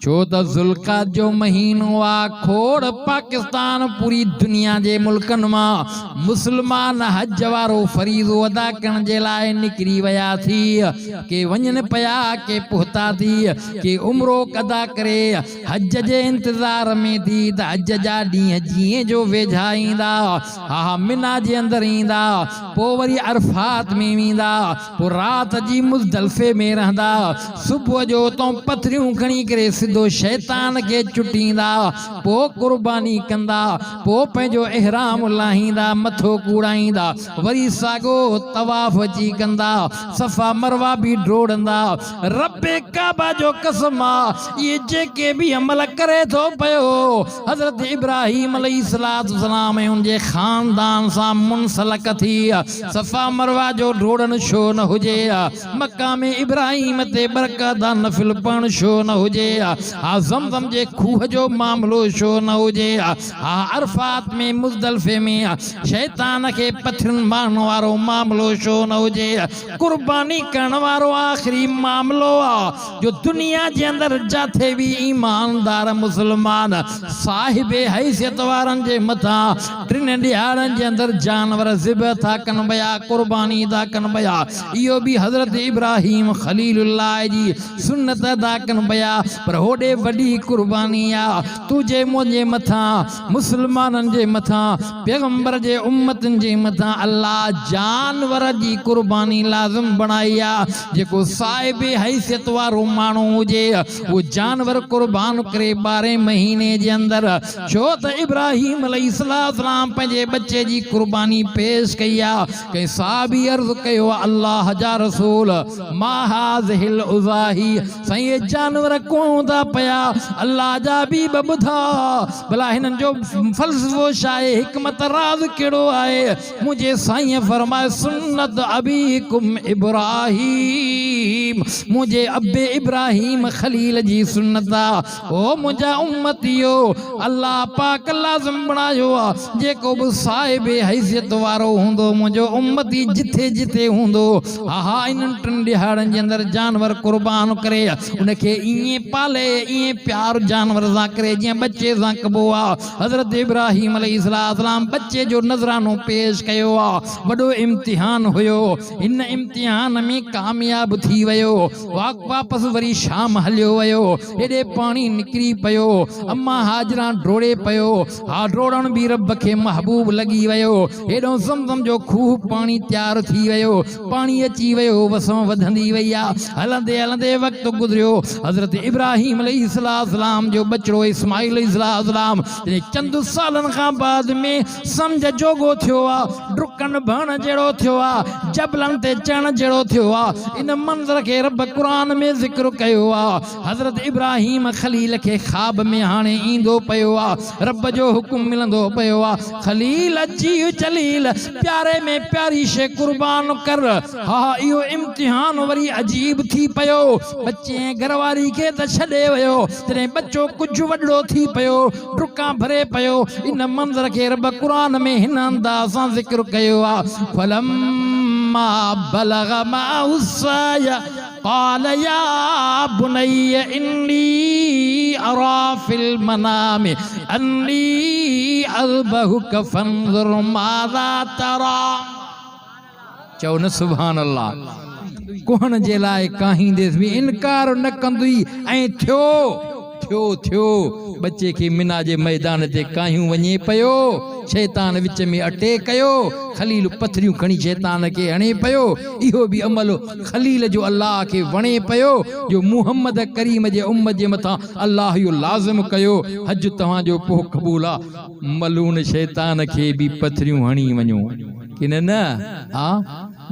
छो त ज़ुल्क़ात जो महीनो आ। खोड़ पाकिस्तान पूरी दुनिया जे मुल्कन मां मुसलमान हज वारो फरीज़ो अदा करण जे लाइ निकिरी वया थी। के वञनि पया, के पहुता थी, के उम्रो अदा करे हज जे इंतज़ार में थी त हज जा ॾींहं जीअं जो वेझा ईंदा, हा मिना जे अंदरि ईंदा, पोइ वरी अरफात में वेंदा, पोइ राति जी मुज़दलिफ़े में रहंदा, सुबुह जो उतां पथरियूं खणी करे सिधो शैतान के चुटींदा, पोइ कुर्बानी कंदा, पोइ पंहिंजो इहराम लाहींदा, मथो कूड़ाईंदा, वरी साॻो तवाफ़ अची कंदा, सफ़ा मरवा बि डोड़ंदा। रब्बे काबा जो कसम आ, ये जेके भी अमल करे थो पयो हज़रत इब्राहीम अलैहिस्सलाम ऐं उनजे ख़ानदान सां मुंसलक थी। सफ़ा मरवा जो डोड़न छो न हुजे, मक़ाम इब्राहीम ते बरक़त नफ़िल पढ़ण छो न हुजे, ज़मज़म जे खूह जो मामलो छो न हुजे, अरफात में मुज़दलिफ़े में शैतान के पथरियुनि मारण वारो मामलो छो न हुजे, कुर्बानी करण वारो आख़िरी मामलो आ जो दुनिया जे अंदरि जाथे भी ईमानदार मुसलमान साहिबे हैसियत वारनि जे मथां टिनि ॾियारनि जे अंदरि जानवर ज़िबह था कनि पिया, कुर्बानी था कनि पिया। इहो भी हज़रत इब्राहीम ख़लीलुल्लाह जी सुन्नत अदा कनि पिया। पर होॾे वॾी कुर्बानी आ तुझे मुंहिंजे मथां, मुसलमाननि जे मथां, पैगंबर जे उम्मतनि जे मथां अल्लाह जानवर जी कुर्बानी लाज़िम बणाई आ। जेको साहिबे हैसियत वारो माण्हू हुजे वो जानवर कुर्बान करे 12 महीने जे अंदर, छो त इब्राहीम अलैहिस्सलाम पंहिंजे बच्चे जी कुर्बानी पेश कई आ। कंहिं साहबी अर्ज़ कयो अल्लाह जा रसूल मा हाज़िहिल उज़ाही, साईं ये जानवर कोन था पया अल्लाह जा भी ॿुधा, भला हिननि जो फ़लसफ़ो छा आहे, हिकमत राज़ कहिड़ो आहे। मुंहिंजे साईं फरमाए सुन्नत अबीकुम इब्राहीम, मुंहिंजे अबे इब्राहीम ख़लील जी सुन्नत आ। ओ मुंहिंजा उम्मतियो, अल्लाह पाक लाज़िम बणायो आ जेको बि साहिबे हैसियत वारो हूंदो, मुंहिंजो उम्मती जिथे जिथे हूंदो, हा इन्हनि 3 ॾिहाड़नि जे अंदरि जानवर कुर्बान करे उनखे ईअं पाले, ईअं प्यार जानवर सां करे जीअं बच्चे सां कबो आ। हज़रत इब्राहीम अलैहिस्सलाम बच्चे जो नज़रानो पेश कयो आ। वॾो इम्तिहान हुयो, इन इम्तिहान में कामयाब थी वियो, वापसि वरी शाम हलियो वियो, हेॾे पाणी निकिरी पियो, अम्मा हाजरा डोड़े पियो, डोड़ण बि रब खे महबूब लॻी वियो, हेॾो ज़मज़म जो खूह पाणी तैयार थी वियो, पाणी अची वियो, वसों वधंदी वई आ। हलंदे हलंदे वक़्तु गुज़रियो, हज़रत इब्राहीम अलैहिस्सलाम जो बचड़ो इस्माइल अलैहिस्सलाम चंद सालनि खां बाद में सम्झ जोगो थियो आ, डुकण भण जहिड़ो थियो आ, जबलनि ते चढ़ण जहिड़ो थियो आ। इन मंज़र खे रब क़ुरान में ज़िक्र कयो आ। हज़रत इब्राहीम ख़लील खे ख़्वाब में हाणे ईंदो पियो आ, रब जो हुकुम मिलंदो पियो आ, ख़लील अची जलील प्यारे में प्यारी शे कुर्बान कर। हा इहो इम्तिहान वरी अजीब थी पियो, बच्चे घरवारी खे त छॾे वियो, तॾहिं बच्चो कुझु वॾो थी पियो, डुका भरे पियो। इन मंज़र खे रब क़ुरान में हिन अंदाज़ सां ज़िक्र कयो आ, फलम्मा बलग माअहु साय क़ाल या बुनय्य इन्नी अरा फिल मनाम अन्नी अज़बहुक फंज़ुर माज़ा तरा। चओ न सुभान अल्लाह। कोहण जे लाइ काहींदेसि बि इनकार न कंदी ऐं थियो बच्चे खे मिना जे मैदान ते काहियूं वञे पियो, शैतान विच में अटे कयो, ख़लील पथरियूं खणी शैतान खे हणे पियो। इहो बि अमल ख़लील जो अल्लाह खे वणे पियो जो मुहम्मद करीम जे उम्मत जे मथां अल्लाह इहो लाज़िम कयो हज तव्हांजो पोइ क़बूल आ। मलून शैतान खे बि पथरियूं हणी वञो कि न, हा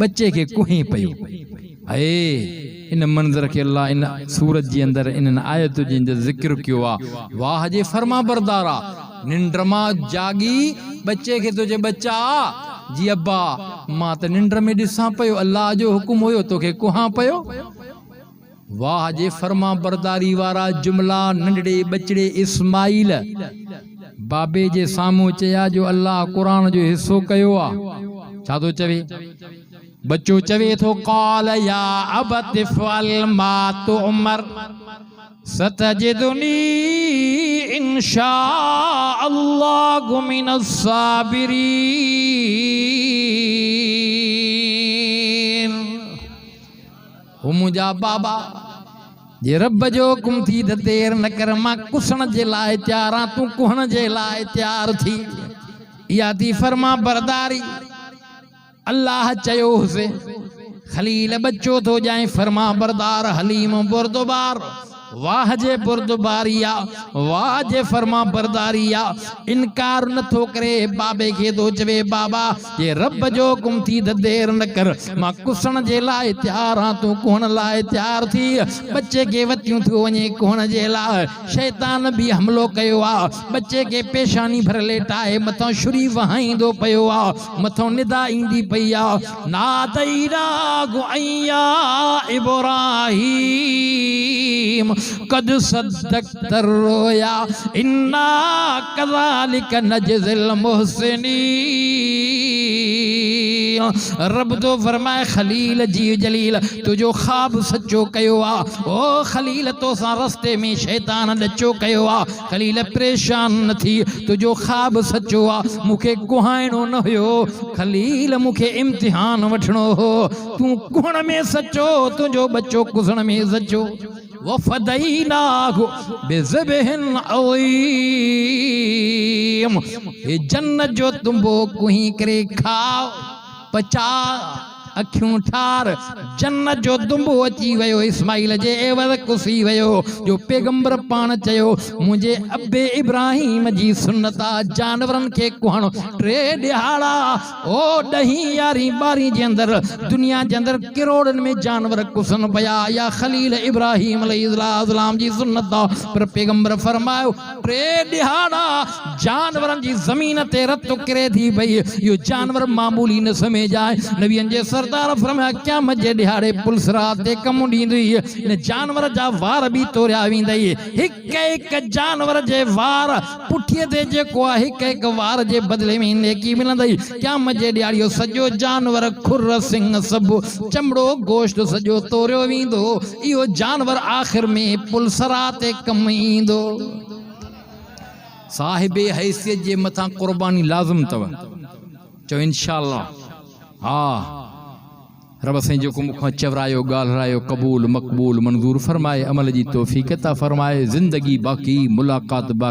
बच्चे खे कुहे पियो। इन मंज़र के अल्लाह इन सूरत जे अंदर इन आयत जे अंदर ज़िक्र कियो आ। वाह जे फरमा बरदारा, निंड मां जागी बच्चे के तुझे बच्चा जी अब्बा मां त निंड में ॾिसां पियो, अल्लाह जो हुकुम हुयो तोखे कुहां पियो। वाह जे फरमा बरदारी वारा जुमला नंढड़े बचड़े इस्माइल बाबे जे साम्हूं चया जो अल्लाह क़ुरान जो हिस्सो कयो आ। छा थो चवे? बच्चो चवे थो क़ाल या अबत फ़अल मा तुअमर, सतजिदुनी इंशा अल्लाह मिनस साबिरीन। हो मुंहिंजा बाबा जे रब जो हुकुम थी त देर न कर, मां कुसण जे लाइ तयार आं, तूं कुहण जे लाइ तयार थी। इहा थी फर्मा बरदारी। अल्लाह चयो हुसे खलील बच्चो थो जाए फर्मा बरदार हलीम बुरदबार। वाह जे बुरदबारिया, वाह जे फर्मा बरदारिया। इनकार न थो करे, बाबे के तो चवे बाबा जे रब जो हुकुम थी त देर न कर, मां कुसण जे लाइ तयार हां, तूं कुहण लाइ तयार थी। बच्चे के वतियूं थो वञे कुहण जे लाइ। शैतान भी हमलो कयो आ, बच्चे के पेशानी भर लेटाए मथां छुरी वहाईंदो पियो आ, मथां निदा ईंदी पई आ, नादैना गुअय्या इब्राहीम कद सद्दक़्त रोया इन्ना कज़ालिक नजज़िल मुहसिनीन। रब तो फरमाए खलील जी जलील तुझो ख्वाब सच्चो कयो आ। ओ खलील तो सा रस्ते में शैतान ॾचो कयो आ, खलील परेशान न थी, तुझो ख्वाब सच्चो आ। मूंखे कुहाइणो न हुयो खलील, मूंखे इम्तिहान वठणो हो। तूं कुहण में सच्चो, तुझो बच्चो कुसण में सच्चो। वफ़दैनाहु बिज़िबहिन अज़ीम। ये जन्नत जो तुम्बो कुही करे खाओ, पचा अखियूं ठार। जन्नत जो दुंबो अची वियो इस्माइल जे एवज़ कुसी वियो, जो पैगंबर पाण चयो मुंहिंजे अबे इब्राहिम जी सुन्नत आ जानवरनि खे कुहण। 3 ॾिहाड़ा ओ 10 11 12 जे अंदरि दुनिया जे अंदरि करोड़नि में जानवर कुसन पिया। या खलील इब्राहिम अलैहिस्सलाम जी सुन्नत आ, पर पैगंबर फरमायो 3 ॾिहाड़ा जानवरनि जी ज़मीन ते रत किरे थी पई। इहो जानवर मामूली न समझाए। नबियनि जे सरदार फरमाया क़यामत जे ॾिहाड़े पुलिस रात ते कम ॾींदी, इन जानवर जा वार भी तोड़िया वेंदई। हिक हिक जानवर जे वार पुठीअ ते जेको आहे हिक हिक वार जे बदले में नेकी मिलंदई। क़यामत जे ॾिहाड़े इहो सॼो जानवर खुर सिंह सभु चमड़ो गोश्त सॼो तोड़ियो वेंदो। इहो जानवर आख़िर में पुलिस रात ते कम ईंदो। साहिबे हैसियत जे मथां क़ुर्बानी लाज़िम अथव। चओ इंशाअल्लाह। हा रब साईं जेको मूंखां चवरायो ॻाल्हायो क़बूल मक़बूल मंज़ूर फरमाए, अमल जी तौफ़ीक़ अता फरमाए। ज़िंदगी बाक़ी मुलाक़ात बाक़ी।